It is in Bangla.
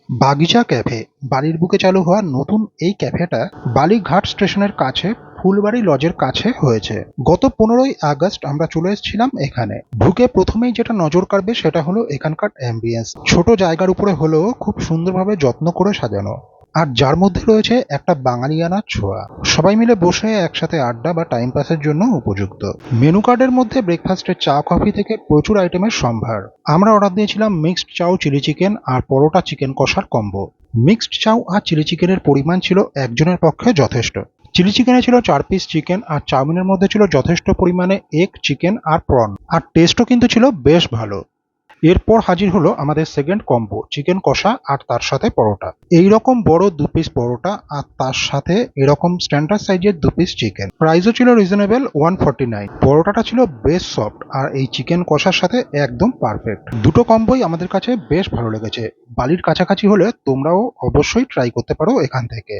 বাগিচা ক্যাফে বালির বুকে চালু হওয়া নতুন এই ক্যাফেটা বালিঘাট স্টেশনের কাছে ফুলবাড়ি লজের কাছে হয়েছে। গত 15ই আগস্ট আমরা চলে এসেছিলাম এখানে। ঢুকে প্রথমেই যেটা নজর কাড়বে সেটা হলো এখানকার অ্যাম্বিয়েন্স। ছোট জায়গার উপরে হলেও খুব সুন্দরভাবে যত্ন করে সাজানো, আর যার মধ্যে রয়েছে একটা বাঙালিয়ানা ছোঁয়া। সবাই মিলে বসে একসাথে আড্ডা বা টাইম পাসের জন্য উপযুক্ত। মেনু কার্ডের মধ্যে ব্রেকফাস্টে চা কফি থেকে প্রচুর আইটেমের সম্ভার। আমরা অর্ডার দিয়েছিলাম মিক্সড চাউ চিলি চিকেন আর পরোটা চিকেন কষার কম্বো। মিক্সড চাউ আর চিলি চিকেনের পরিমাণ ছিল একজনের পক্ষে যথেষ্ট। চিলি চিকেনে ছিল 4 পিস চিকেন, আর চাউমিনের মধ্যে ছিল যথেষ্ট পরিমাণে এগ, চিকেন আর প্রন। আর টেস্টও কিন্তু ছিল বেশ ভালো। এরপর হাজির হলো আমাদের সেকেন্ড কম্বো, চিকেন কষা আর তার সাথে পরোটা। এইরকম বড় 2 পিস পরোটা আর তার সাথে এরকম স্ট্যান্ডার্ড সাইজের 2 পিস চিকেন। প্রাইসও ছিল রিজনেবল 149। পরোটাটা ছিল বেশ সফট, আর এই চিকেন কষার সাথে একদম পারফেক্ট। দুটো কম্বোই আমাদের কাছে বেশ ভালো লেগেছে। বালির কাছাকাছি হলে তোমরাও অবশ্যই ট্রাই করতে পারো এখান থেকে।